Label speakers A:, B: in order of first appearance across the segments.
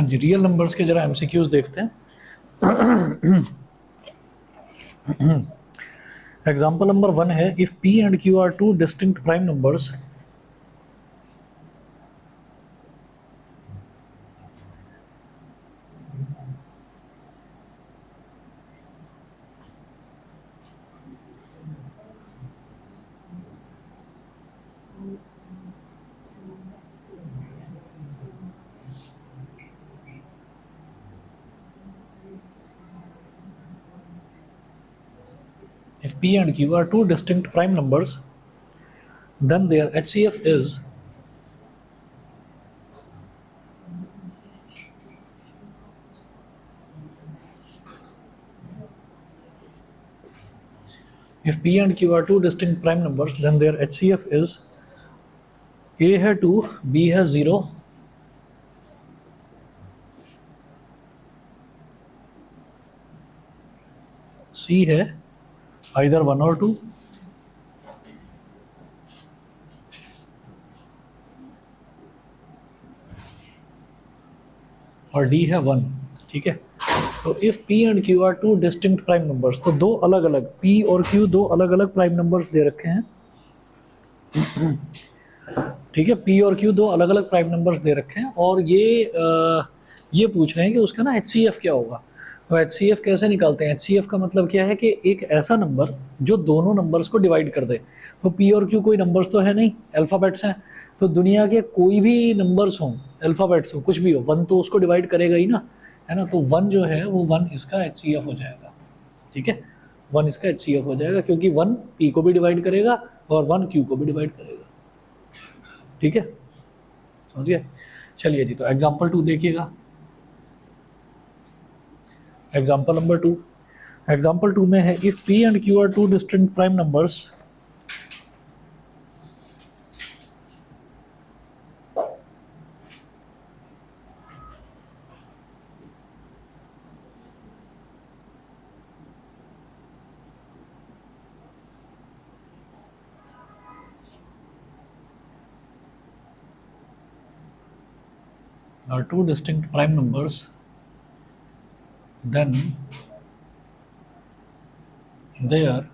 A: हाँ जी, real numbers के जरा एमसीक्यूज देखते हैं। एग्जाम्पल नंबर 1 है, if P and Q R two distinct prime numbers, if p and q are two distinct prime numbers, then their HCF is if p and q are two distinct prime numbers, then their HCF is a है 2, b है 0, c है either 1 और 2, और d है 1। ठीक है, तो if p and q are two distinct prime numbers, तो दो अलग अलग p और q दो अलग अलग प्राइम नंबर्स दे रखे हैं। ठीक है, p और q दो अलग अलग प्राइम नंबर्स दे रखे हैं, और ये पूछ रहे हैं कि उसका ना HCF क्या होगा। तो HCF कैसे निकालते हैं? HCF का मतलब क्या है कि एक ऐसा नंबर जो दोनों नंबर्स को डिवाइड कर दे। तो p और q कोई नंबर्स तो है नहीं, अल्फ़ाबेट्स हैं। तो दुनिया के कोई भी नंबर्स हों, अल्फ़ाबेट्स हो, कुछ भी हो, 1 तो उसको डिवाइड करेगा ही ना, है ना। तो 1 जो है वो 1 इसका HCF हो जाएगा। ठीक है, 1 इसका HCF हो जाएगा, क्योंकि 1 p को भी डिवाइड करेगा और 1 q को भी डिवाइड करेगा। ठीक है, समझ गए। चलिए जी, तो एग्जाम्पल 2 देखिएगा। एग्जाम्पल नंबर 2, एग्जाम्पल 2 में है, if p and q are two distinct prime numbers, are two distinct prime numbers, then their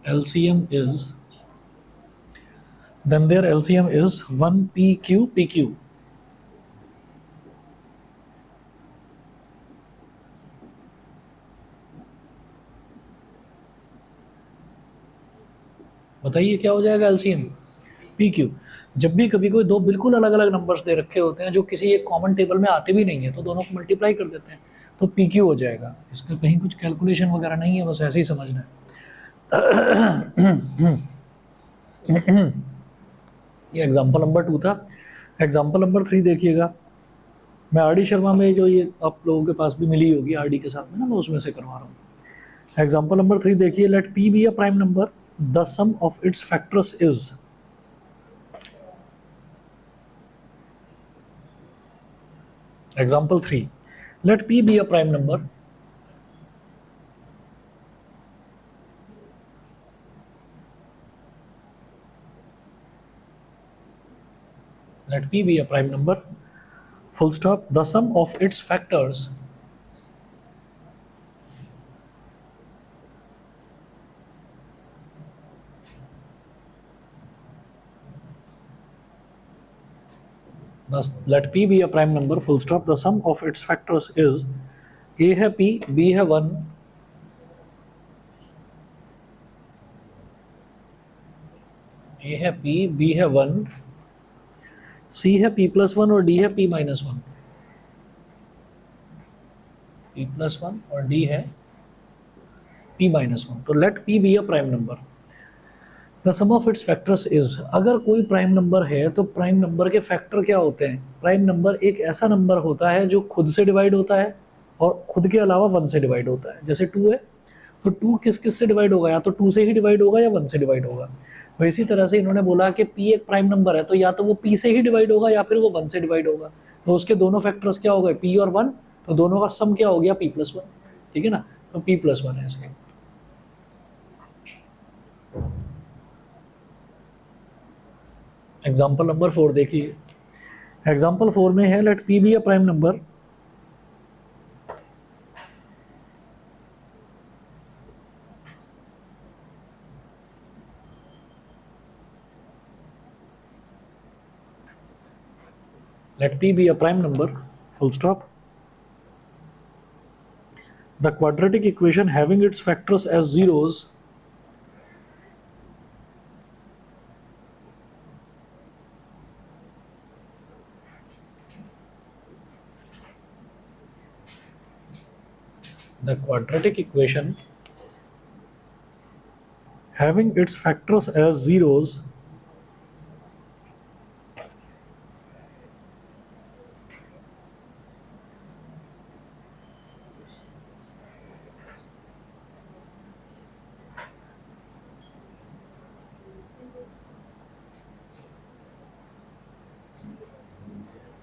A: LCM is 1 PQ PQ। बताइए क्या हो जाएगा LCM? PQ। जब भी कभी कोई दो बिल्कुल अलग अलग नंबर्स दे रखे होते हैं जो किसी एक कॉमन टेबल में आते भी नहीं है, तो दोनों को मल्टीप्लाई कर देते हैं, तो PQ हो जाएगा। इसका कहीं कुछ कैलकुलेशन वगैरह नहीं है, बस ऐसे ही समझना है। ये एग्जाम्पल नंबर 2 था। एग्जाम्पल नंबर 3 देखिएगा। मैं आर डी शर्मा में, जो ये आप लोगों के पास भी मिली होगी आर डी के साथ में ना, मैं उसमें से करवा रहा हूँ। एग्जाम्पल नंबर 3 देखिए, let P be a prime number, the sum of its factors is. Example 3, let P be a prime number, let p be a prime number, full stop, the sum of its factors let p be a prime number, full stop, the sum of its factors is a है p, b है 1, a है p, b है 1, c है p plus 1 और d है p minus 1। p plus 1 और d है p minus 1। तो let p be a prime number, the sum of its factors is. अगर कोई प्राइम नंबर है तो प्राइम नंबर के फैक्टर क्या होते हैं? प्राइम नंबर एक ऐसा नंबर होता है जो खुद से डिवाइड होता है और खुद के अलावा 1 से डिवाइड होता है। जैसे 2 है, तो 2 किस किस से डिवाइड होगा? या तो 2 से ही डिवाइड होगा या 1 से डिवाइड होगा। तो इसी तरह से इन्होंने बोला कि p एक प्राइम नंबर है, तो या तो वो p से ही डिवाइड होगा या फिर वो 1 से डिवाइड होगा। तो उसके दोनों फैक्टर्स क्या हो गए? p और 1, तो दोनों का सम क्या हो गया? p plus 1। ठीक है ना, तो p प्लस 1 है इसके। एग्जाम्पल नंबर 4 देखिए, एग्जाम्पल 4 में है let P be a prime number let p be a prime number, full stop. The quadratic equation having its factors as zeros the quadratic equation having its factors as zeros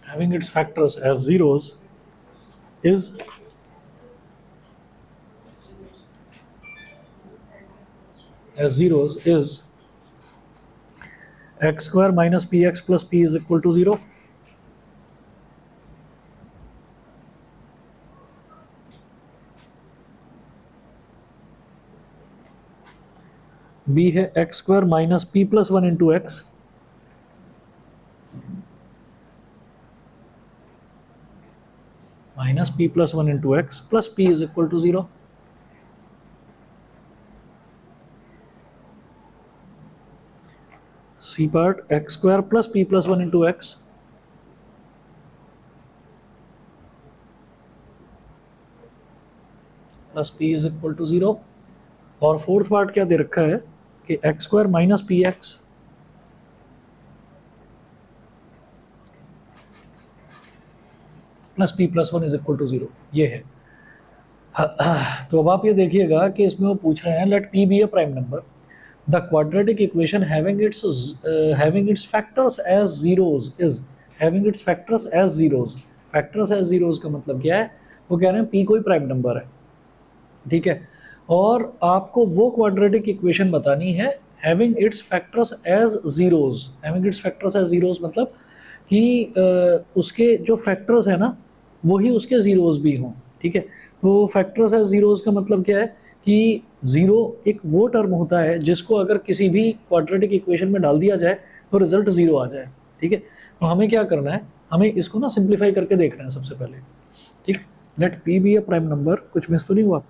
A: having its factors as zeros is x square minus px plus p is equal to 0. b है x square minus p plus 1 into x minus p plus 1 into x plus p is equal to 0. C part x square plus p plus 1 into x plus p is equal to 0. और fourth part क्या दे रखा है कि x square minus P X plus P plus 1 is equal to 0, ये है. तो अब आप ये देखिएगा कि इसमें वो पूछ रहे हैं let p be a prime number the quadratic equation having its factors as zeros is having its factors as zeros. Factors as zeros का मतलब क्या है? वो कह रहे हैं p कोई प्राइम नंबर है, ठीक है, और आपको वो क्वाड्रेटिक इक्वेशन बतानी है having its factors as zeros. Having its factors as zeros मतलब कि उसके जो फैक्टर्स है ना वही उसके जीरोज भी हों, ठीक है. तो फैक्टर्स एज जीरोज का मतलब क्या है कि ज़ीरो एक वो टर्म होता है जिसको अगर किसी भी क्वाड्रेटिक इक्वेशन में डाल दिया जाए तो रिजल्ट ज़ीरो आ जाए, ठीक है. तो हमें क्या करना है, हमें इसको ना सिंप्लीफाई करके देखना है सबसे पहले, ठीक. Let P be a prime number, कुछ मिस तो नहीं हुआ.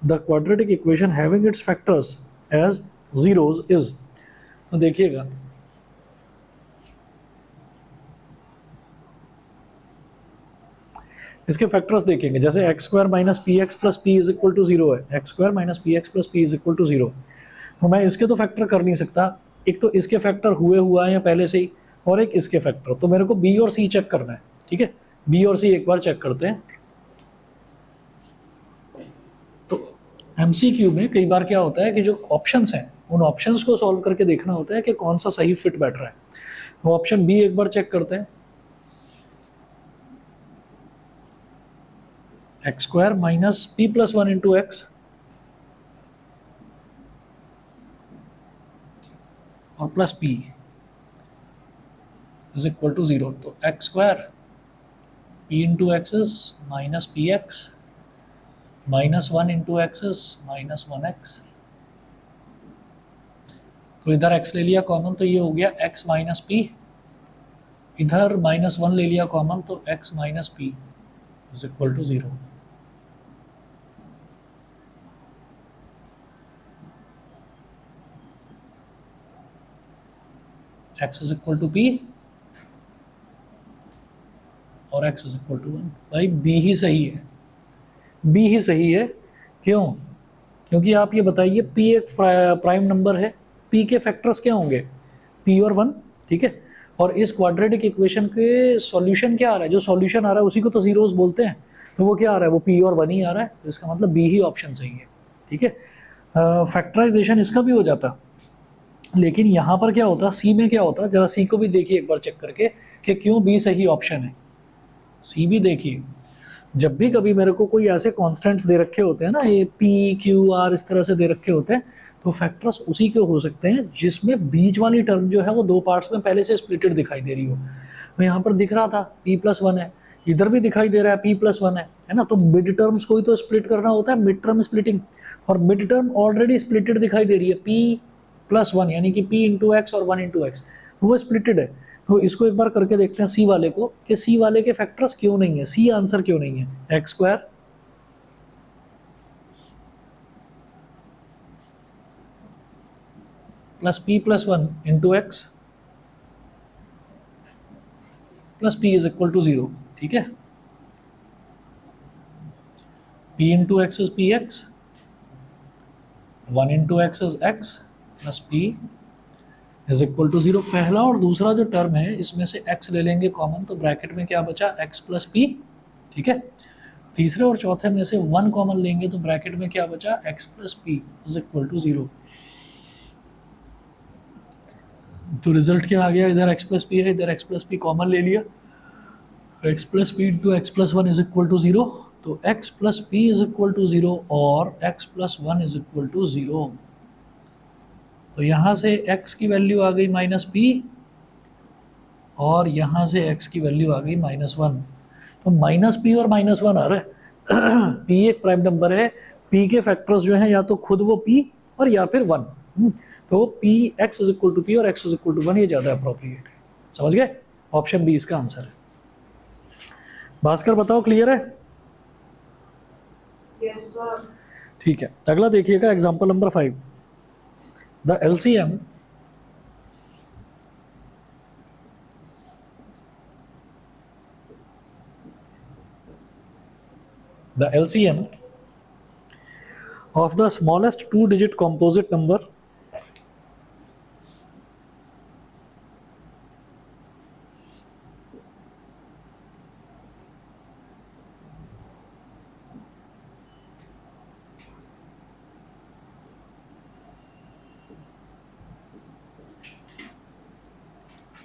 A: The quadratic equation having its factors as zeros is, तो देखिएगा इसके फैक्टर्स देखेंगे. जैसे X square minus P X plus P is equal to 0 है, X square minus P X plus P is equal to 0. तो मैं इसके तो फैक्टर कर नहीं सकता, एक तो इसके फैक्टर हुआ है या पहले से ही, और एक इसके फैक्टर. तो मेरे को बी और सी चेक करना है, ठीक है. बी और सी एक बार चेक करते हैं. तो एमसीक्यू में कई बार क्या होता है कि जो ऑप्शंस हैं उन ऑप्शंस को सॉल्व करके देखना होता है कि कौन सा सही फिट बैठ रहा है. तो ऑप्शन बी एक बार चेक करते हैं. X square minus P plus 1 into X और plus P is equal to 0. तो X square P into X is minus P X minus 1 into X is minus 1x. तो इधर x ले लिया common तो ये हो गया x माइनस पी, इधर माइनस 1 ले लिया कॉमन तो x minus P is equal to 0. x is equal to P और x इज इक्वल टू 1. भाई b ही सही है, b ही सही है. क्यों? क्योंकि आप ये बताइए p एक प्राइम नंबर है, p के फैक्टर्स क्या होंगे? p और 1, ठीक है. और इस क्वाड्रेटिक इक्वेशन के सॉल्यूशन क्या आ रहा है? जो सॉल्यूशन आ रहा है उसी को तो जीरोस बोलते हैं. तो वो क्या आ रहा है? वो p और 1 ही आ रहा है. तो इसका मतलब b ही ऑप्शन सही है, ठीक है. फैक्टराइजेशन इसका भी हो जाता, लेकिन यहाँ पर क्या होता, सी में क्या होता, जरा सी को भी देखिए एक बार चेक करके कि क्यों बी सही ऑप्शन है. सी भी देखिए, जब भी कभी मेरे को कोई ऐसे कॉन्स्टेंट्स दे रखे होते हैं ना, ये पी क्यू आर इस तरह से दे रखे होते हैं, तो फैक्टर्स उसी के हो सकते हैं जिसमें बीच वाली टर्म जो है वो दो पार्ट्स में पहले से स्प्लिटेड दिखाई दे रही हो. तो यहाँ पर दिख रहा था p+1 है, इधर भी दिखाई दे रहा है p+1 है ना। तो मिड टर्म्स को ही तो स्प्लिट करना होता है, मिड टर्म स्प्लिटिंग, और मिड टर्म ऑलरेडी स्प्लिटेड दिखाई दे रही है p+1, यानी कि p इंटू एक्स और 1 इंटू एक्स, वो स्प्लिटेड है। तो इसको एक बार करके देखते हैं सी वाले को, कि सी वाले के फैक्टर्स क्यों नहीं है, सी आंसर क्यों नहीं है। X square plus p+1 into X plus p is equal to 0, ठीक है। p into X is P X, 1 into X is X plus p is equal to 0। पहला और दूसरा जो टर्म है इसमें से x ले लेंगे कॉमन, तो ब्रैकेट में क्या बचा, x प्लस p, ठीक है। तीसरे और चौथे में से 1 कॉमन लेंगे तो ब्रैकेट में क्या बचा, x plus p is equal to 0। तो रिजल्ट क्या आ गया, इधर x प्लस p है, इधर x प्लस p कॉमन ले लिया, x plus p into X plus 1 is equal to 0। तो x plus p is equal to 0 और x plus 1 is equal to 0। तो यहाँ से x की वैल्यू आ गई -p और यहाँ से x की वैल्यू आ गई -1। तो -p और -1 आ रहा है। p एक प्राइम नंबर है, p के फैक्टर्स जो हैं या तो खुद वो p और या फिर 1। तो p x is equal to p और x इज इक्वल टू 1 ये ज़्यादा अप्रोप्रिएट है। समझ गए, ऑप्शन बी इसका आंसर है। भास्कर बताओ, क्लियर है? ठीक है, अगला देखिएगा example number 5। The LCM of the smallest two-digit composite number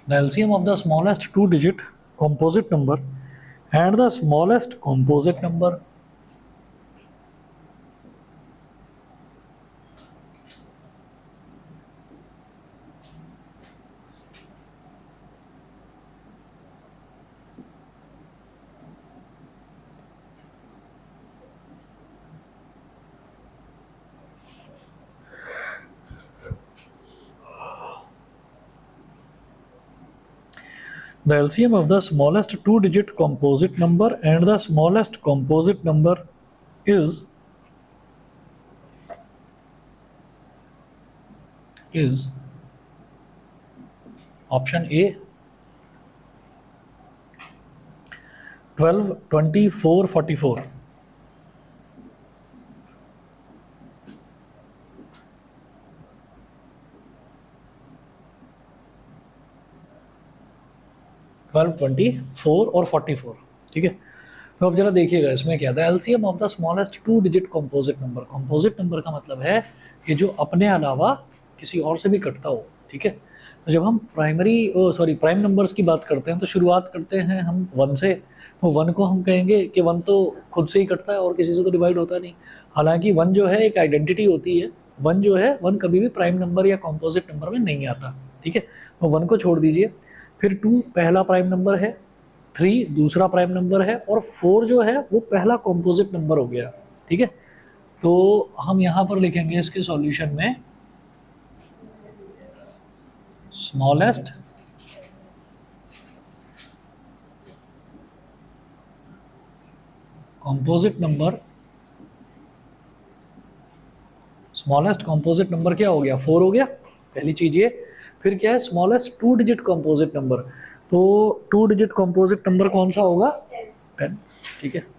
A: the LCM of the smallest two-digit composite number and the smallest composite number the LCM of the smallest two-digit composite number and the smallest composite number is option A 12, 24, 44। Twelve, 24 और 44, ठीक है। तो अब जरा देखिएगा इसमें क्या था, LCM of the smallest two digit composite number. Composite number का मतलब है कि जो अपने अलावा किसी और से भी कटता हो, ठीक है। तो जब हम प्राइम नंबर्स की बात करते हैं तो शुरुआत करते हैं हम 1 से। तो 1 को हम कहेंगे कि 1 तो खुद से ही कटता है और किसी से तो डिवाइड होता नहीं। हालांकि 1 जो है एक आइडेंटिटी होती है, 1 जो है 1 कभी भी प्राइम नंबर या कंपोजिट नंबर में नहीं आता, ठीक है। तो 1 को छोड़ दीजिए, फिर 2 पहला प्राइम नंबर है, 3 दूसरा प्राइम नंबर है और 4 जो है वो पहला कंपोजिट नंबर हो गया, ठीक है। तो हम यहाँ पर लिखेंगे इसके सॉल्यूशन में smallest composite number. Smallest composite number क्या हो गया, 4 हो गया, पहली चीज ये। फिर क्या है, smallest two digit composite number. तो टू डिजिट कंपोजिट नंबर कौन सा होगा, 10, ठीक है।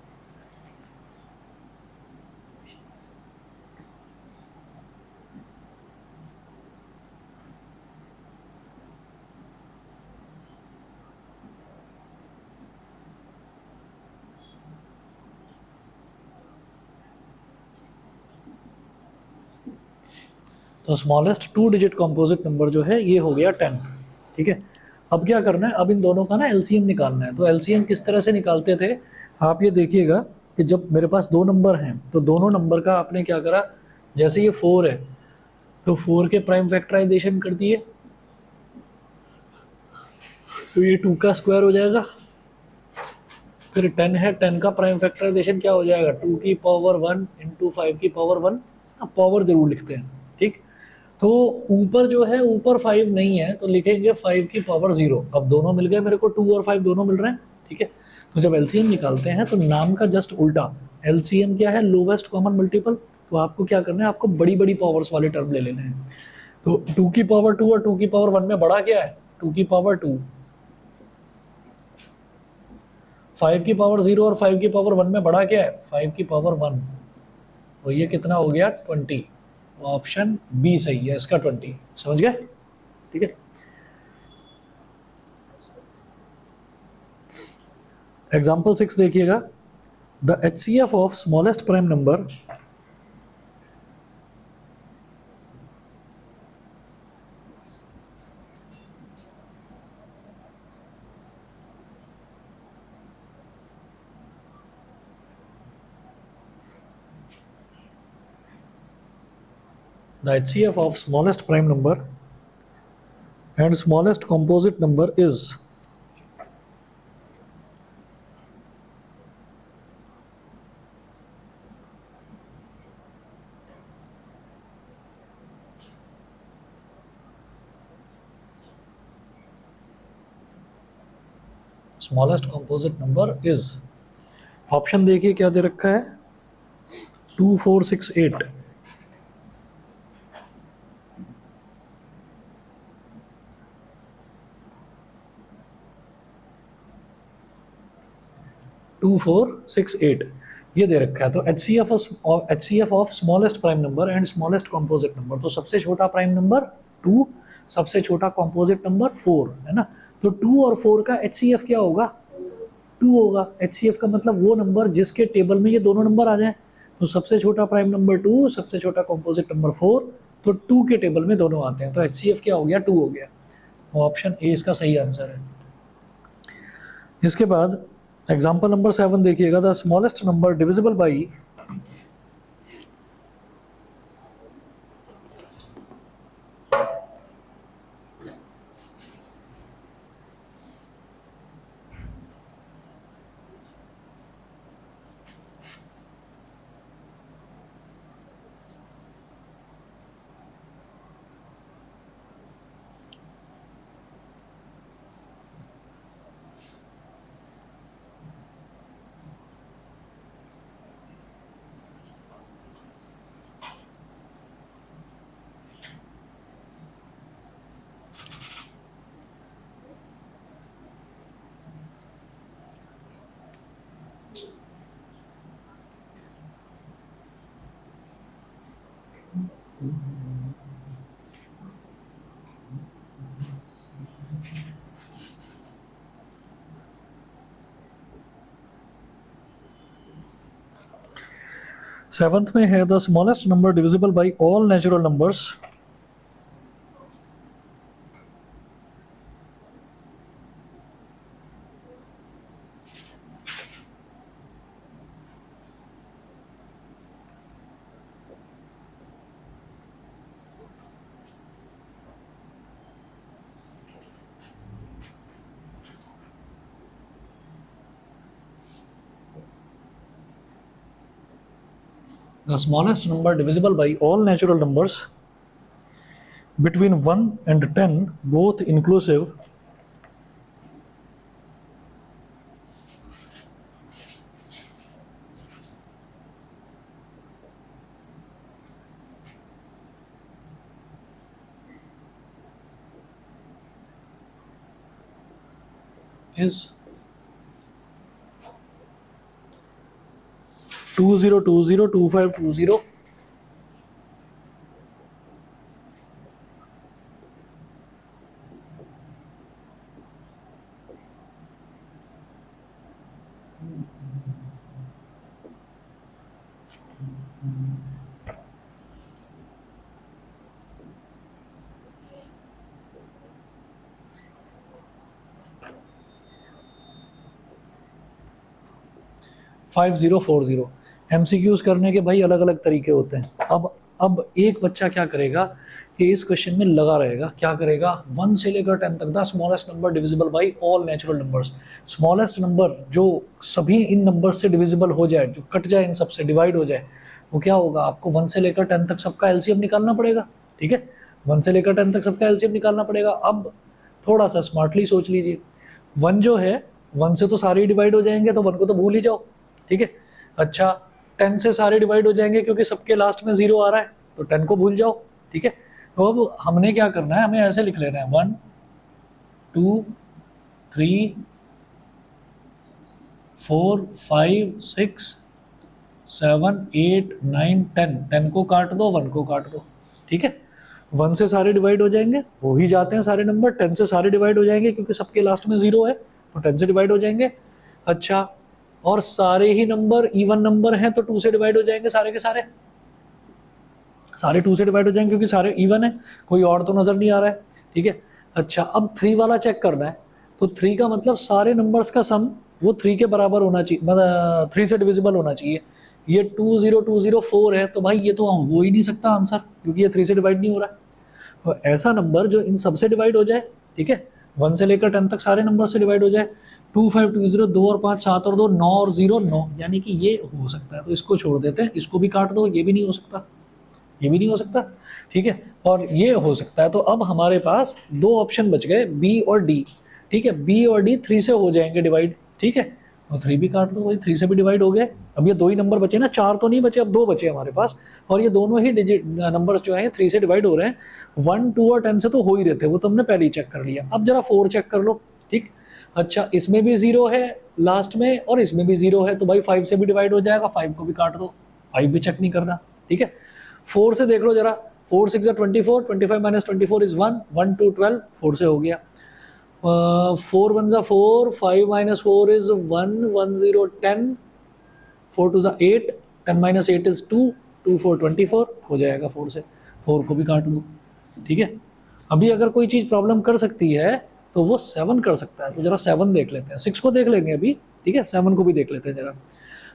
A: तो smallest two digit composite number जो है ये हो गया 10, ठीक है। अब क्या करना है, अब इन दोनों का ना एलसीएम निकालना है। तो एलसीएम किस तरह से निकालते थे, आप ये देखिएगा कि जब मेरे पास 2 नंबर हैं तो दोनों नंबर का आपने क्या करा, जैसे ये 4 है तो 4 के प्राइम फैक्टराइजेशन कर दिए, तो ये 2 का स्क्वायर हो जाएगा, फिर 10 है, 10 का प्राइम फैक्टराइजेशन क्या हो जाएगा, 2 की पावर 1 इंटू 5 की पावर 1, पावर जरूर लिखते हैं, ठीक। तो ऊपर जो है, ऊपर 5 नहीं है तो लिखेंगे 5 की पावर 0। अब दोनों मिल गए मेरे को, 2 और 5 दोनों मिल रहे हैं, ठीक है। तो जब एलसीएम निकालते हैं तो नाम का जस्ट उल्टा, एलसीएम क्या है, लोवेस्ट कॉमन मल्टीपल। तो आपको क्या करना है, आपको बड़ी बड़ी पावर्स वाले टर्म ले लेने हैं। तो 2 की पावर 2 और 2 की पावर 1 में बड़ा क्या है, 2 की पावर 2, 5 की पावर 0 और 5 की पावर 1 में बड़ा क्या है, 5 की पावर 1। तो ये कितना हो गया, 20। ऑप्शन बी सही है इसका, 20। समझ गए, ठीक है। एग्जाम्पल 6 देखिएगा, the HCF of smallest prime number the HCF of smallest prime number and smallest composite number is smallest composite number is, option देखिए क्या दे रखा है, 2 4 6 8। 2 4 6 8 ये दे रखा है। तो HCF of smallest prime number and smallest composite number, तो सबसे छोटा प्राइम नंबर 2, सबसे छोटा कंपोजिट नंबर 4 है ना। तो 2 और 4 का HCF क्या होगा, 2 होगा। HCF का मतलब वो नंबर जिसके टेबल में ये दोनों नंबर आ जाएं। तो सबसे छोटा प्राइम नंबर 2, सबसे छोटा कंपोजिट नंबर 4, तो 2 के टेबल में दोनों आते हैं। तो HCF क्या हो गया, 2 हो गया। तो ऑप्शन ए इसका सही आंसर है। इसके बाद एग्जाम्पल नंबर 7 देखिएगा, the smallest number divisible by seventh में है the smallest number divisible by all natural numbers the smallest number divisible by all natural numbers between 1 and 10 both inclusive is 20202520। MCQs करने के भाई अलग अलग तरीके होते हैं। अब अब एक बच्चा क्या करेगा कि इस क्वेश्चन में लगा रहेगा, क्या करेगा, 1 से लेकर 10 तक the smallest number divisible by all natural numbers. Smallest number जो सभी इन नंबर से डिविजिबल हो जाए, जो कट जाए, इन सबसे डिवाइड हो जाए, वो क्या होगा, आपको 1 से लेकर 10 तक सबका एलसीएम निकालना पड़ेगा। ठीक है, 1 से लेकर 10 तक सबका एलसीएम निकालना पड़ेगा। अब थोड़ा सा स्मार्टली सोच लीजिए, 1 जो है 1 से तो सारे डिवाइड हो जाएंगे, तो 1 को तो भूल ही जाओ। ठीक है, अच्छा 10 से सारे डिवाइड हो जाएंगे क्योंकि सबके लास्ट में 0 आ रहा है, तो 10 को भूल जाओ। ठीक है, तो अब हमने क्या करना है, हमें ऐसे लिख लेना है 1 2 3 4 5 6 7 8 9 10। 10 को काट दो, 1 को काट दो। ठीक है, 1 से सारे डिवाइड हो जाएंगे, हो ही जाते हैं सारे नंबर। 10 से सारे डिवाइड हो जाएंगे क्योंकि सबके लास्ट में 0 है, तो 10 से डिवाइड हो जाएंगे। अच्छा, और सारे ही नंबर इवन नंबर हैं तो 2 से डिवाइड हो जाएंगे, सारे के सारे 2 से डिवाइड हो जाएंगे क्योंकि सारे इवन है, कोई और तो नज़र नहीं आ रहा है। ठीक है, अच्छा अब 3 वाला चेक करना है, तो 3 का मतलब सारे नंबर्स का सम वो 3 के बराबर होना चाहिए, मतलब 3 से डिविजिबल होना चाहिए। ये 20204 है, तो भाई ये तो हो ही नहीं सकता आंसर, क्योंकि ये 3 से डिवाइड नहीं हो रहा है। तो ऐसा नंबर जो इन सब से डिवाइड हो जाए, ठीक है, 1 से लेकर 10 तक सारे नंबर से डिवाइड हो जाए, 2 5 2 0 2 और 5 7 और 2 9 और 0 9, यानी कि ये हो सकता है, तो इसको छोड़ देते हैं, इसको भी काट दो, ये भी नहीं हो सकता, ये भी नहीं हो सकता। ठीक है, और ये हो सकता है। तो अब हमारे पास 2 ऑप्शन बच गए, बी और डी। ठीक है, बी और डी 3 से हो जाएंगे डिवाइड। ठीक है, तो 3 भी काट दो भाई, 3 से भी डिवाइड हो गए। अब ये 2 ही नंबर बचे ना, 4 तो नहीं बचे, अब 2 बचे हमारे पास, और ये दोनों ही डिजिट नंबर्स जो हैं 3 से डिवाइड हो रहे हैं। 1 2 और 10 से तो हो ही रहे थे, वो तो हमने पहले ही चेक कर लिया। अब जरा 4 चेक कर लो। ठीक, अच्छा इसमें भी 0 है लास्ट में, और इसमें भी 0 है, तो भाई 5 से भी डिवाइड हो जाएगा, 5 को भी काट दो, 5 भी चेक नहीं करना। ठीक है, 4 से देख लो जरा, 4 6 24, 25 माइनस 24 इज 1, 1 2 12, 4 से हो गया। 4 1 4, 5 माइनस 4 इज 1, 1 0 10, 4 2 8, 10 माइनस 8 इज 2, 2 4 24 हो जाएगा 4 से, 4 को भी काट दो। ठीक है, अभी अगर कोई चीज़ प्रॉब्लम कर सकती है तो वो 7 कर सकता है, तो जरा 7 देख लेते हैं, 6 को देख लेंगे अभी। ठीक है, 7 को भी देख लेते हैं जरा,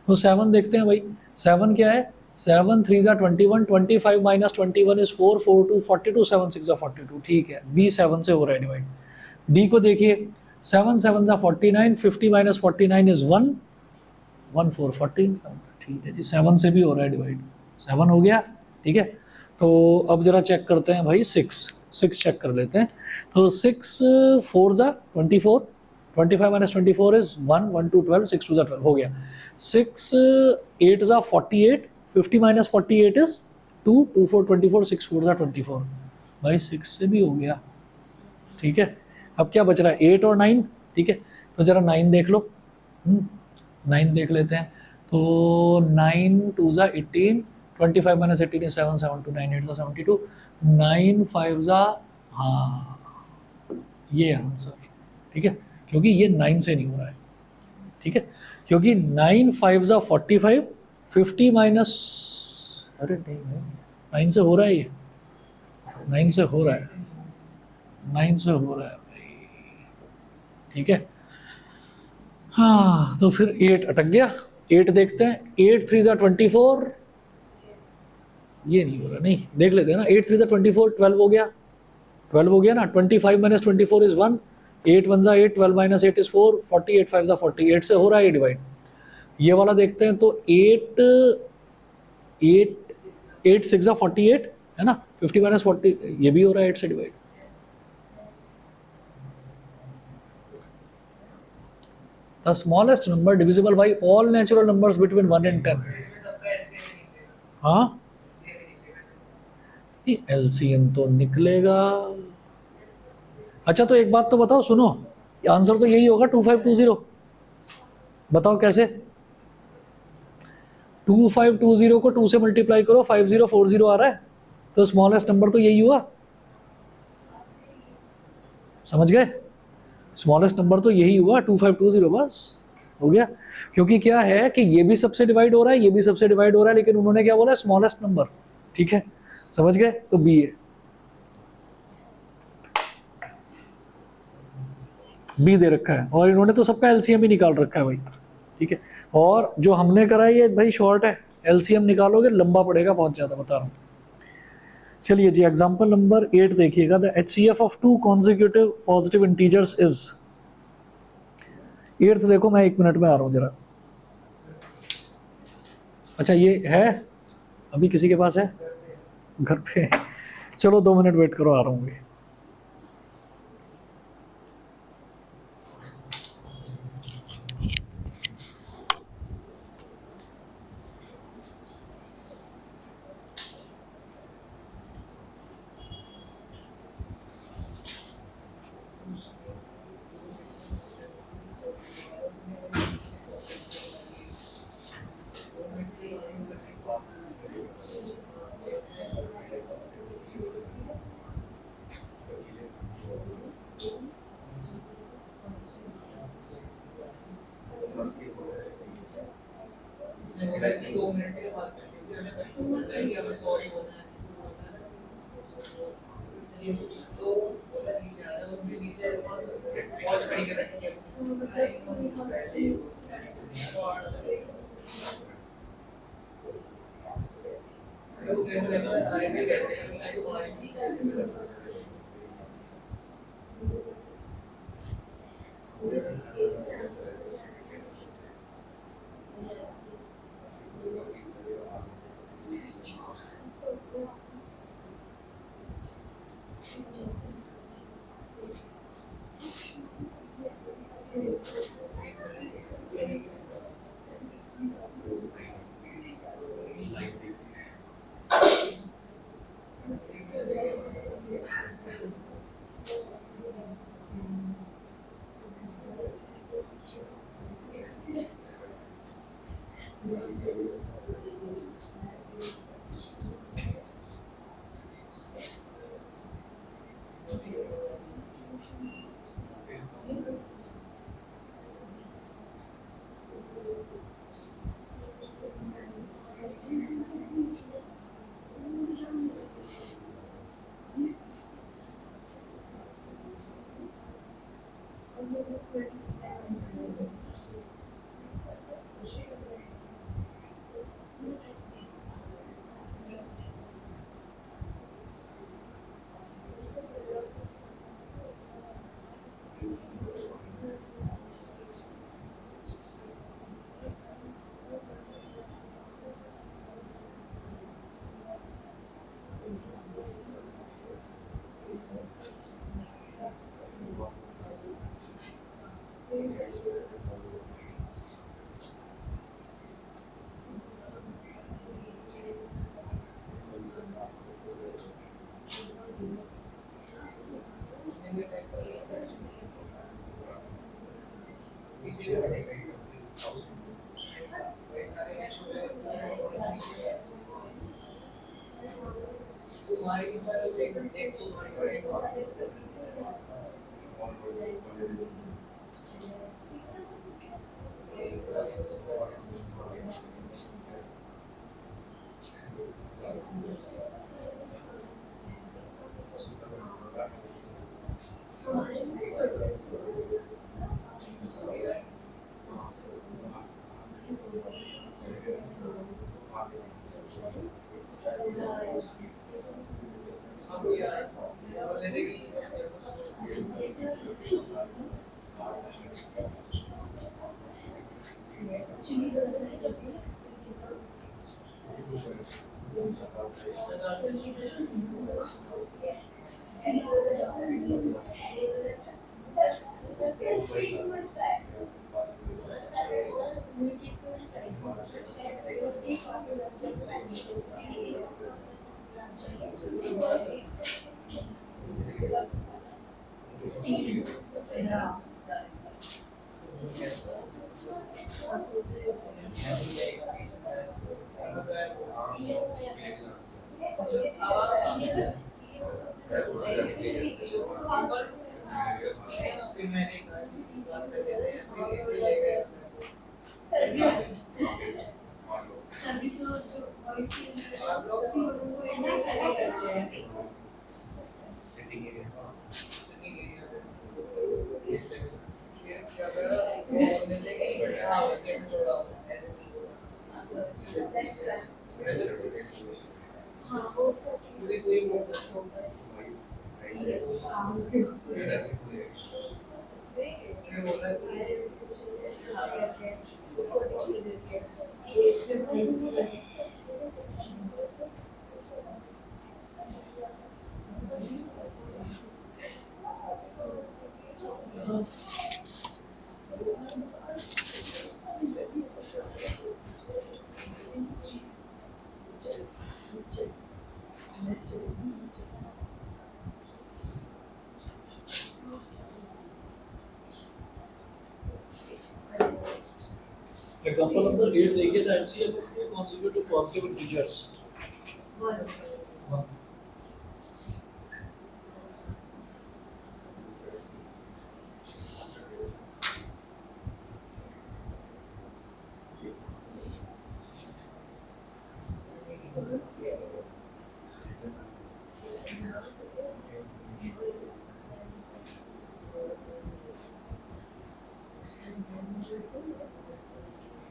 A: तो 7 देखते हैं भाई। 7 क्या है, 7 3 जा 21, 25 माइनस 21 इज 4, 4 2 42, 7 6 जा 42। ठीक है, बी 7 से हो रहा है डिवाइड। डी को देखिए, 7 7 जा 49, 50 माइनस 49 इज 1, 1 4 14। ठीक है जी, 7 से भी हो रहा है डिवाइड, 7 हो गया। ठीक है, तो अब जरा चेक करते हैं भाई, 6 चेक कर लेते हैं। तो 6 4 जा 24, 25 माइनस 24 इज 1, 1 2 12, 6 2 जा 12 हो गया। 6 8 जा 48, 50 माइनस 48 इज 2, 2 4 24, 6 4 जा 24, भाई 6 से भी हो गया। ठीक है, अब क्या बच रहा है, 8 और 9। ठीक है, तो जरा 9 देख लो, 9 देख लेते हैं। तो 9 2 जा 18, 25 माइनस 18 इज 7, 7 2 9 8 जा 72, 9 5 जा, हाँ ये आंसर। ठीक है, क्योंकि ये 9 से नहीं हो रहा है। ठीक है, क्योंकि 9 5 जा 45, 50 माइनस, अरे नहीं भाई 9 से हो रहा है, ये 9 से हो रहा है, 9 से हो रहा है भाई। ठीक है, हाँ तो फिर 8 अटक गया। 8 देखते हैं, 8 3 जा 24, ये नहीं हो रहा, नहीं देख लेते हैं ना। 8 3 जा 24, 12 हो गया, 12 हो गया ना। 25 माइनस 24 इज 1, 8 1 जा 8, 12 माइनस 8 इज 4, 48 5 जा 40, 8 से हो रहा है ये डिवाइड। ये वाला देखते हैं, तो 8 6 जा 48 है ना, 50 माइनस 40 ये भी हो रहा है 8 से divide. The smallest number divisible by all natural numbers between 1 and 10. हाँ, LCM तो निकलेगा। अच्छा तो एक बात तो बताओ, सुनो, आंसर तो यही होगा 2520। बताओ कैसे, 2520 को 2 से मल्टीप्लाई करो, 5040 आ रहा है, तो स्मॉलेस्ट नंबर तो यही हुआ। समझ गए, स्मॉलेस्ट नंबर तो यही हुआ 2520, बस हो गया। क्योंकि क्या है कि ये भी सबसे डिवाइड हो रहा है, ये भी सबसे डिवाइड हो रहा है, लेकिन उन्होंने क्या बोला, स्मॉलेस्ट नंबर। ठीक है, समझ गए, तो बी है, बी दे रखा है, और इन्होंने तो सबका एलसीएम ही निकाल रखा है भाई। ठीक है, और जो हमने करा है ये भाई शॉर्ट है, एलसीएम निकालोगे लंबा पड़ेगा बहुत ज़्यादा, बता रहा हूँ। चलिए जी, एग्जाम्पल नंबर 8 देखिएगा। The HCF of two consecutive positive integers is. 8th देखो, मैं 1 मिनट में आ रहा हूँ जरा। अच्छा ये है, अभी किसी के पास है घर पे? चलो 2 मिनट वेट करो, आ रहा हूँ अभी। एग्जांपल नंबर 8 देखिए, the HCF of two consecutive positive integers 1.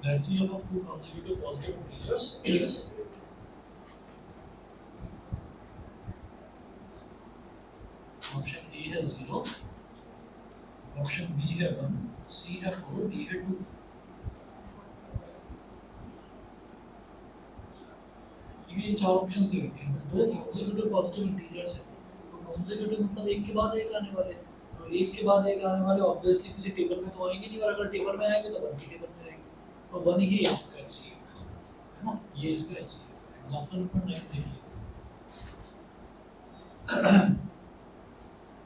A: The HCF of two consecutive positive integers is option A है 0, option B है 1, C है 4, D है 2. ये चार ऑप्शंस दे रखे हैं, दो consecutive positive integers है, तो consecutive मतलब एक के बाद एक आने वाले, तो एक के बाद एक आने वाले ऑब्वियसली किसी टेबल में तो आएंगे नहीं, और अगर टेबल में आएंगे तो वन की टेबल में आएंगे, तो वन ही आपका HCF है ना, ये इसका HCF है. एग्जांपल नंबर 9 देखिए.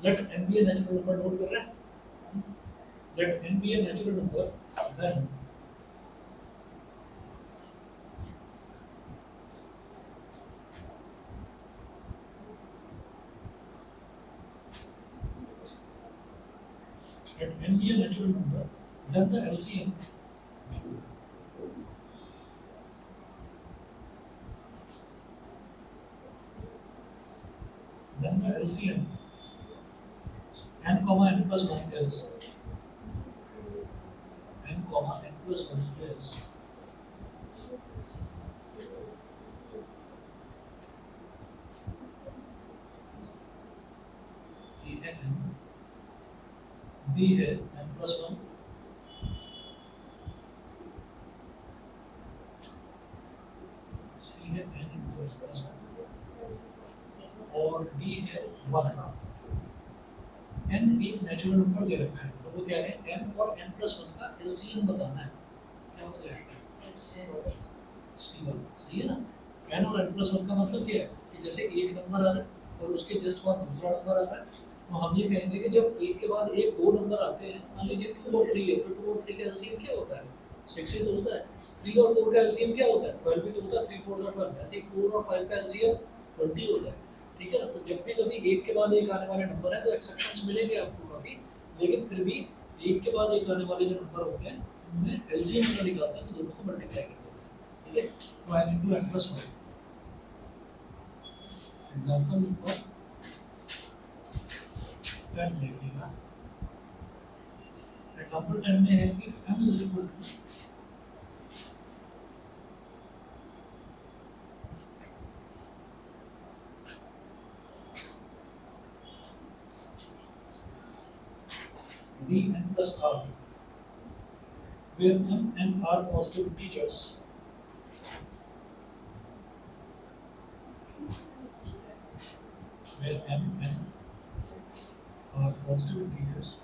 A: Let n be a natural number, note कर रहे हैं. Let n be a natural number, then let n be a natural number, then the LCM n comma n plus 1 is n comma n plus 1 is A है n, B है n plus 1, C है n into n plus 1 और D है 1. n एक natural number दे रखा है, तो वो क्या है, n और n plus 1 का LCM बताना है. क्या हो जाएगा, C1. सही है ना. n और n plus 1 का मतलब क्या है कि जैसे एक नंबर आ रहा है और उसके जस्ट बाद दूसरा नंबर आ रहा है, तो हम ये कहेंगे कि जब एक के बाद एक दो नंबर आते हैं, मान लीजिए 2 और 3 है, तो 2 और 3 का LCM क्या होता है, 6 ही तो होता है. 3 और 4 का LCM क्या होता है, 12 ही तो होता है. 3 4 12. ऐसे 4 और 5 का LCM 20 होता है. ठीक है ना. तो जब भी कभी एक के बाद एक आने वाले नंबर है तो एक्सेप्शंस मिलेंगे आपको काफी, लेकिन फिर भी एक के बाद एक आने वाले जो नंबर होते हैं उन्हें एलसीएम अगर निकालते हैं तो दोनों को मल्टीप्लाई करते हैं. ठीक है. तो n into n plus 1. Example number 10 देखिएगा. एग्जांपल 10 में है कि m is equal to d n plus r, where m and r positive integers, where m and r positive integers,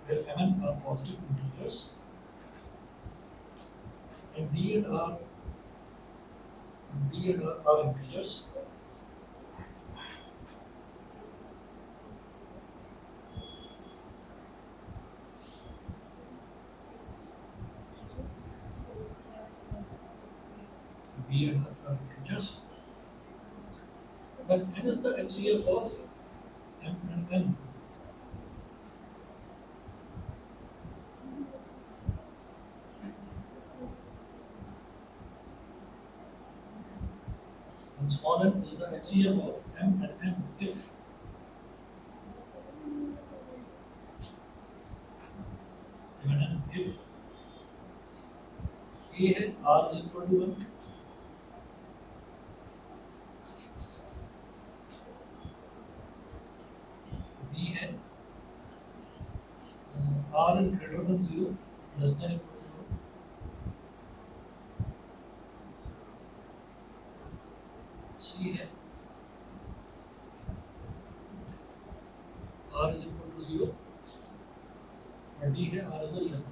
A: where m and r positive integers and d and r are integers, b and r are integers, then n is the LCF of m and n. And small n is the HCF of m and n if if A है R is equal to 1, B है R is greater than 0, less than equal to 0, C है R is equal to 0, और D है R is equal to 1.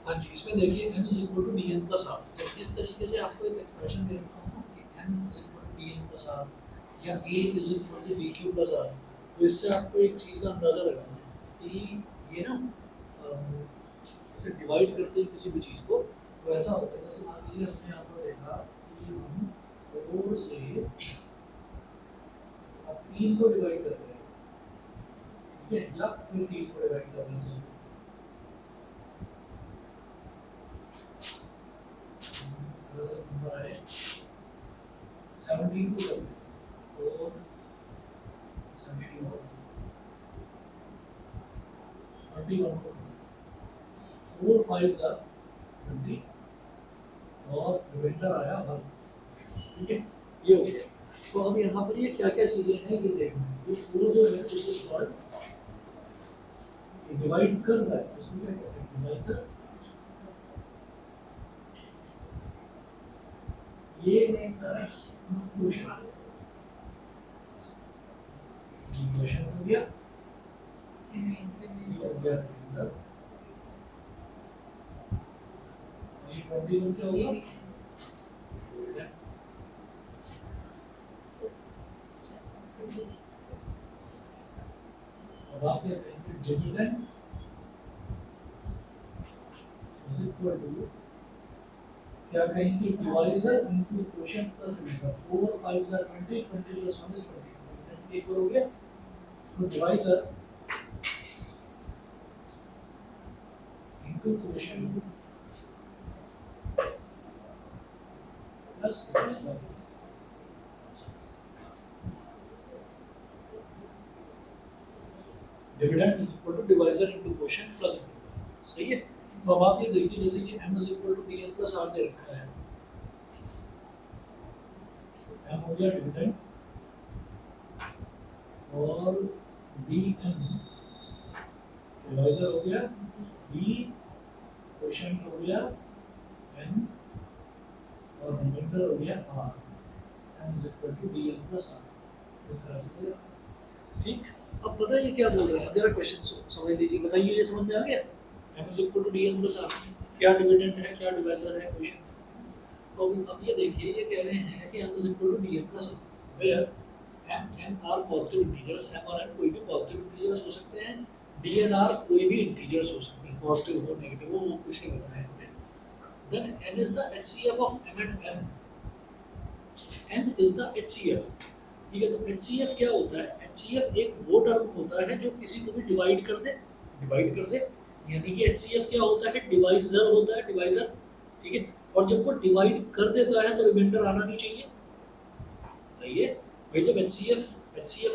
A: हाँ जी, इसमें देखिए m is equal to dn plus r, तो इस तरीके से आपको एक एक्सप्रेशन दे रखा हूँ कि m is equal to dn plus r या a is equal to dq plus r, तो इससे आपको एक चीज़ का अंदाज़ा लगाना है कि ये ना इसे डिवाइड करते हैं किसी भी चीज़ को, तो ऐसा होता है जैसे मान लीजिए हमने यहाँ पर देखा कि हम 4 से 3 को डिवाइड कर रहे हैं, ठीक है, या 15 को डिवाइड कर रहे हैं, 17 को कर और 17 को 21 को 4 5 20 और रिमाइंडर आया 1, ठीक है, ये हो गया। तो अब यहाँ पर ये क्या क्या चीजें हैं ये देखना, ये 4 जो है उसके बाद डिवाइड कर रहा है, उसमें क्या कहते हैं डिवाइजर, ये क्वेश्चन हो गया, ये हो गया ये 21 क्या होगा, अब आप क्या कहेंगे डिविडेंड इज इक्वल टू क्या कहेंगे divisor into quotient plus remainder, 4 5 20 20 plus 1 is 20, एक हो गया, तो divisor into quotient plus dividend is equal to divisor into quotient plus remainder, सही है। तो अब आप ये देखिए जैसे कि m is equal to dn plus r दे रखा है, m हो गया डिविडेंड और dn डिवाइजर हो गया, d क्वोशिएंट हो गया n और रिमाइंडर हो गया r, m is equal to dn plus r, इस तरह से, ठीक। अब पता है ये क्या बोल रहा है, जरा क्वेश्चन समझ लीजिए, बताइए ये समझ में आ गया, m is equal to dn plus r, क्या डिविडेंड है क्या डिवाइजर है क्वेश्चन। तो अब ये देखिए ये कह रहे हैं कि m is equal to dn plus r, where m n are positive integers, m और n कोई भी पॉजिटिव इंटीजर्स हो सकते हैं, d and r कोई भी इंटीजर्स हो सकते हैं, पॉजिटिव हो नेगेटिव हो, वो कुछ नहीं बताया हमने। Then n is the HCF of m and n, n is the HCF, ठीक है। तो HCF क्या होता है, HCF एक वो टर्म होता है जो किसी को भी डिवाइड कर दे, यानी कि HCF क्या होता है, डिवाइजर होता है, डिवाइजर, ठीक है। और जब वो डिवाइड कर देता है तो रिमाइंडर आना नहीं चाहिए, सही है भाई। जब HCF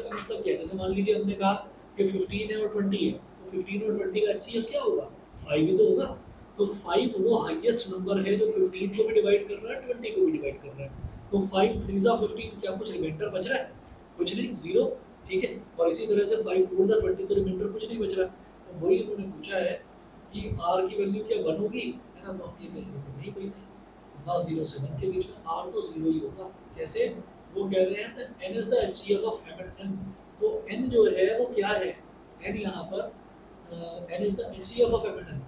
A: का मतलब क्या है, जैसे मान लीजिए हमने कहा कि 15 है और 20 है, तो 15 और 20 का HCF क्या होगा, 5 ही तो होगा। तो 5 वो हाईएस्ट नंबर है जो 15 को भी डिवाइड कर रहा है, 20 को भी डिवाइड कर रहा है। तो 5 3 जा 15, क्या कुछ रिमाइंडर बच रहा है, कुछ नहीं, 0, ठीक है। और इसी तरह से 5 4 जा 20, तो रिमाइंडर कुछ नहीं बच रहा। तो वही उन्होंने पूछा है कि r की वैल्यू क्या 1 होगी, है ना, तो हम ये कहेंगे नहीं भाई नहीं, ना 0 से 1 के बीच में r तो 0 ही होगा। कैसे, वो कह रहे हैं n is the HCF of m and n, तो n जो है वो क्या है, n यहाँ पर n is the HCF of m and n,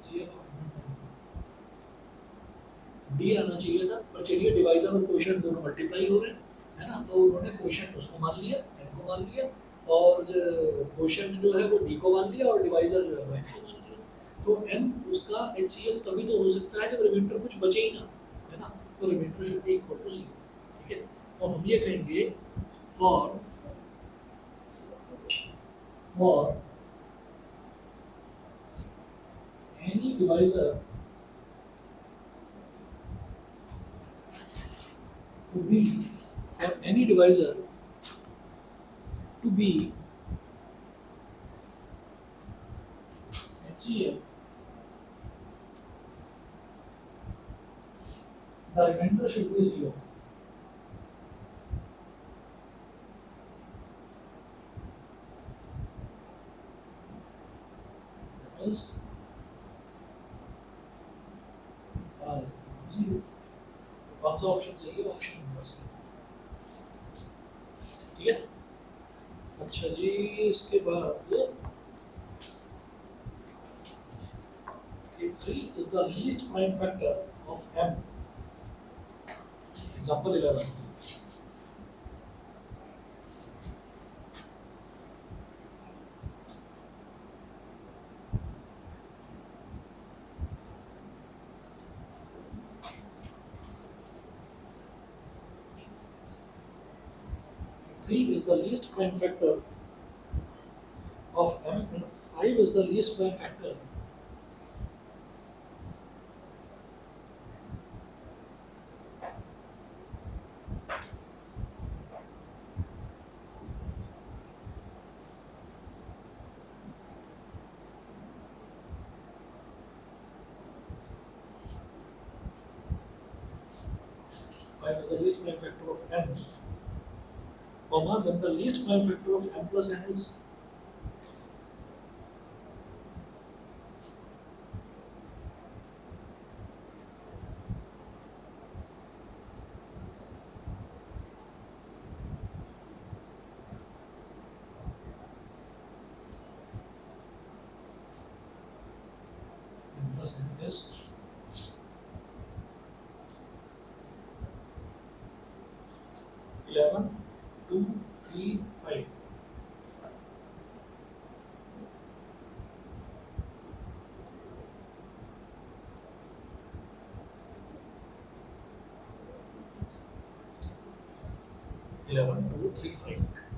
A: HCF D आना चाहिए था, पर चलिए डिवाइजर और क्वोशिएंट दोनों मल्टीप्लाई हो रहे हैं, है ना, तो उन्होंने क्वोशिएंट उसको मान लिया, n को मान लिया, और क्वोशिएंट जो है वो d को मान लिया, और डिवाइजर जो है वो n को मान लिया। तो n उसका HCF तभी तो हो सकता है जब रिमाइंडर कुछ बचे ही ना, है ना, तो remainder should be equal to 0। ठीक है, तो हम ये कहेंगे for any divisor to be for any divisor to be HCF, the remainder should be 0. Else 0. कौन सा ऑप्शन चाहिए? Option number C. ठीक है, अच्छा जी, इसके बाद if 3 is the least prime factor of m, example 11, three is the least prime factor of m and 5 is the least prime factor, is the least prime factor of m, comma, then the least prime factor of m plus n is 11, 2, 3, 5.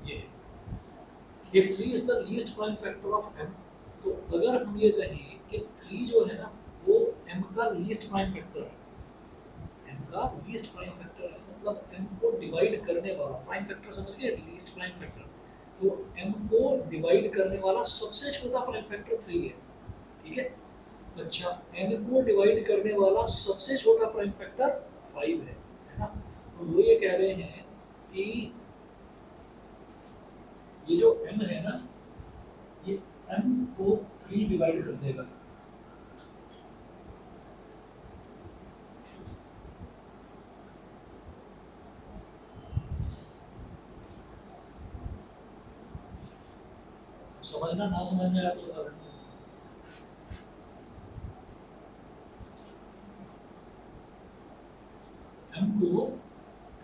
A: ये if 3 is the least prime factor of m, तो अगर हम ये कहें कि 3 जो है ना वो m का लीस्ट प्राइम फैक्टर है, m का लीस्ट प्राइम फैक्टर है, मतलब m को डिवाइड करने वाला प्राइम फैक्टर, समझ गए, लीस्ट प्राइम फैक्टर, तो m को डिवाइड करने वाला सबसे छोटा प्राइम फैक्टर 3 है। ठीक है, अच्छा, n को डिवाइड करने वाला सबसे छोटा प्राइम फैक्टर 5 है ना, तो वो ये कह रहे हैं कि ये जो m है ना, ये m को 3 डिवाइड कर देगा, समझना ना समझ में आप बता देना। m को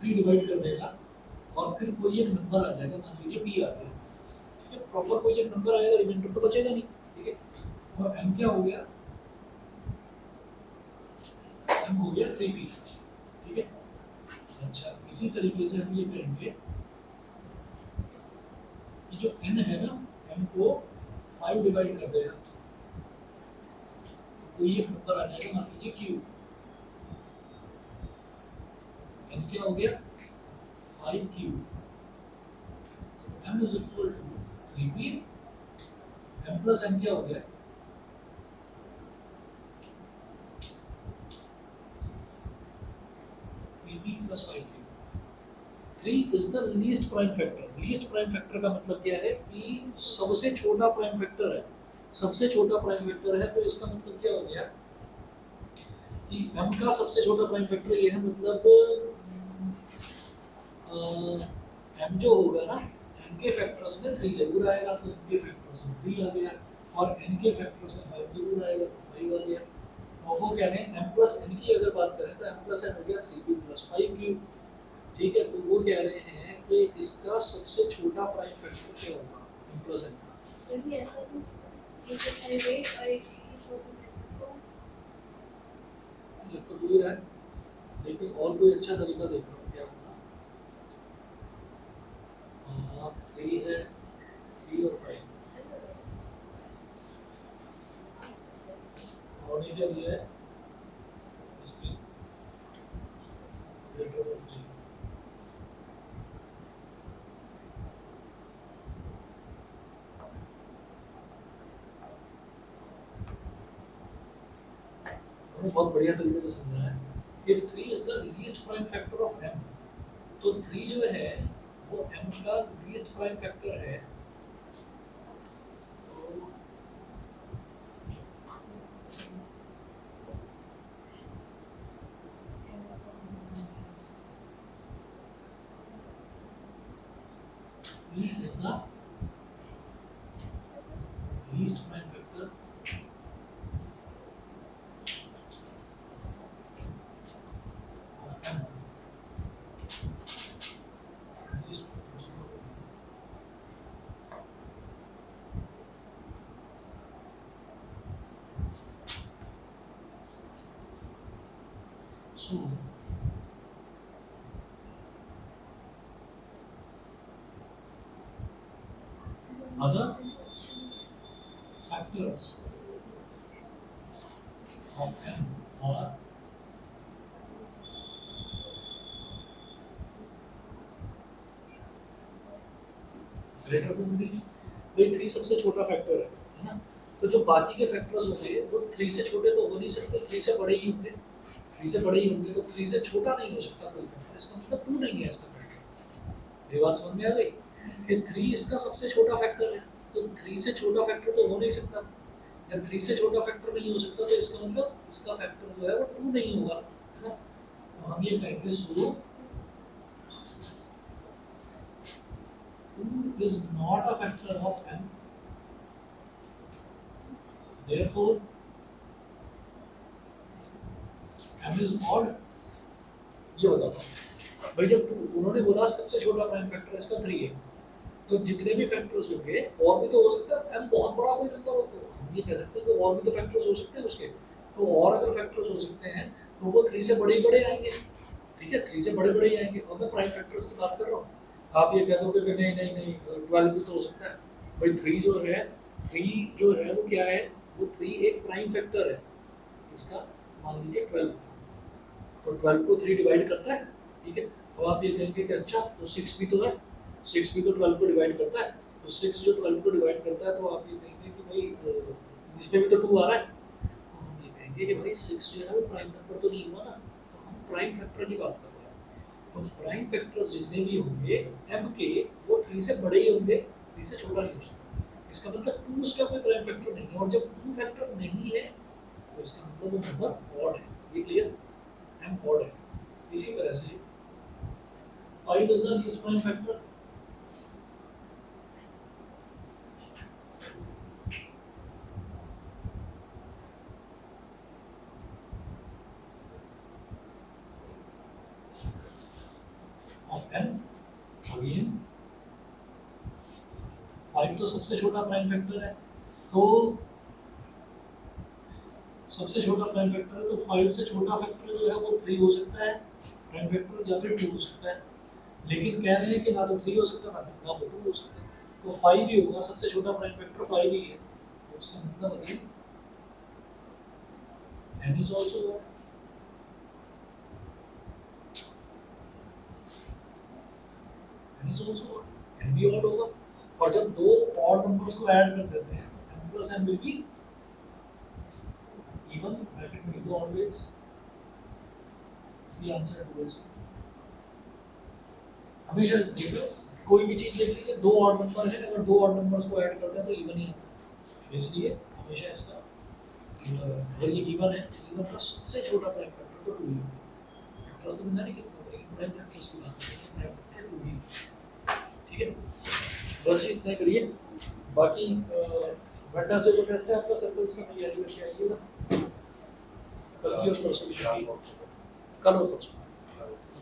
A: 3 डिवाइड कर देगा और फिर कोई एक नंबर आ जाएगा, मान लीजिए p आ गया, ठीक है, प्रॉपर कोई एक नंबर आएगा, रिमाइंडर तो बचेगा नहीं। ठीक है, तो m क्या हो गया, m हो गया 3p। ठीक है, अच्छा, इसी तरीके से हम ये करेंगे कि जो n है ना, m को 5 डिवाइड कर देगा, कोई एक नंबर आ जाएगा, मान लीजिए q, n क्या हो गया 5q, m is equal to 3p, m plus n क्या हो गया 3p plus 5q। 3 is the least prime factor. Least prime factor का मतलब क्या है कि सबसे छोटा प्राइम फैक्टर है, सबसे छोटा प्राइम फैक्टर है, तो इसका मतलब क्या हो गया कि m का सबसे छोटा प्राइम फैक्टर ये है, मतलब m जो होगा ना, n के फैक्टर्स में 3 जरूर आएगा, तो n के फैक्टर्स में 3 आ गया, और n के फैक्टर्स में 5 जरूर आएगा, तो पहली वाली है। और वो कह रहे हैं m प्लस n की अगर बात करें तो m प्लस n हो गया 3p प्लस 5q। ठीक है, तो वो कह रहे हैं कि इसका सबसे छोटा प्राइम फैक्टर क्या होगा m प्लस n का।
B: सभी ऐसा तो एक सेलिब्रेट और एक छोटा फैक्टर को
A: ये तो दूर है, लेकिन और कोई अच्छा तरीका देख रहा हूँ क्या होगा। 3 है, 3 और 5 और नीचे दिया है हिस्ट्री ग्रेटर देन 3। बहुत बढ़िया तरीके से समझा है। If 3 is the least prime factor of m, तो 3 जो है वो m का लीस्ट प्राइम फैक्टर है। तो 3 is the least prime factor of m. Least so other factors of m are greater than 3। भाई 3 सबसे छोटा फैक्टर है ना, तो जो बाकी के फैक्टर्स होंगे वो 3 से छोटे तो हो नहीं सकते, 3 से बड़े ही होंगे। 3 से बड़े ही होंगे तो 3 से छोटा नहीं हो सकता कोई फैक्टर, इसका मतलब 2 नहीं है इसका फैक्टर। ये बात समझ में आ गई कि 3 इसका सबसे छोटा फैक्टर है, तो 3 से छोटा फैक्टर तो हो नहीं सकता। जब 3 से छोटा फैक्टर नहीं हो सकता तो इसका मतलब इसका फैक्टर जो है वो 2 नहीं होगा, है ना। तो हम ये कहेंगे सो 2 is not a factor of m, therefore m is odd। ये बताता हूँ भाई, जब उन्होंने बोला सबसे छोटा प्राइम फैक्टर इसका 3 है, तो जितने भी फैक्टर्स होंगे और भी तो हो सकता है m बहुत बड़ा कोई नंबर हो, तो हम ये कह सकते हैं कि और भी तो फैक्टर्स हो सकते हैं उसके। तो और अगर फैक्टर्स हो सकते हैं तो वो 3 से बड़े ही बड़े आएंगे। ठीक है, 3 से बड़े बड़े ही आएंगे। और मैं प्राइम फैक्टर्स की बात कर रहा हूँ, आप ये कह दोगे कि नहीं नहीं नहीं 12 भी तो हो सकता है। भाई 3 जो है, 3 जो है वो क्या है, वो 3 एक प्राइम फैक्टर है इसका, मान लीजिए 12, तो 12 को 3 डिवाइड करता है। ठीक है, अब आप ये कहेंगे कि अच्छा तो 6 भी तो है, 6 भी तो 12 को डिवाइड करता है, तो 6 जो 12 को डिवाइड करता है, तो आप ये कहेंगे कि भाई इसमें भी तो 2 आ रहा है। तो हम ये कहेंगे कि भाई 6 जो है वो प्राइम नंबर तो नहीं हुआ ना, तो हम प्राइम फैक्टर की बात कर रहे हैं। तो प्राइम फैक्टर्स जितने भी होंगे m के, वो 3 से बड़े ही होंगे, 3 से छोटा नहीं हो सकता। इसका मतलब 2 उसका कोई प्राइम फैक्टर नहीं है, और जब 2 फैक्टर नहीं है तो इसका मतलब वो नंबर ऑड है। ये क्लियर, m ऑड है। इसी तरह से 5 is the least prime factor। of n, again 5 तो सबसे छोटा प्राइम फैक्टर है, तो सबसे छोटा प्राइम फैक्टर है, तो 5 से छोटा फैक्टर जो है वो 3 हो सकता है प्राइम फैक्टर, या फिर 2 हो सकता है। लेकिन कह रहे हैं कि ना तो 3 हो सकता है ना तो 2 हो सकता है, तो 5 ही होगा, सबसे छोटा प्राइम फैक्टर 5 ही है। तो इसका मतलब again n is also odd। n is also odd, n भी odd होगा। और जब दो ऑड नंबर्स को ऐड कर देते हैं तो m plus n will be even, bracket में दो always, इसलिए आंसर है 2 is। हमेशा देखो कोई भी चीज देख लीजिए, दो ऑड नंबर है, अगर दो ऑड नंबर्स को ऐड करते हैं तो इवन ही आता है, इसलिए हमेशा इसका अगर ये इवन है, इवन का सबसे छोटा प्राइम फैक्टर तो 2 ही होगा। फैक्टर्स तो बिना नहीं कितने होंगे, प्राइम फैक्टर्स की बात करें तो प्राइम फैक्टर 2 ही। ठीक है, बस इतना ही करिए। बाकी वेडनेसडे को टेस्ट है आपका, सर्कल्स का तैयारी करके आइएगा। कल की और परसों की छुट्टी कल और परसों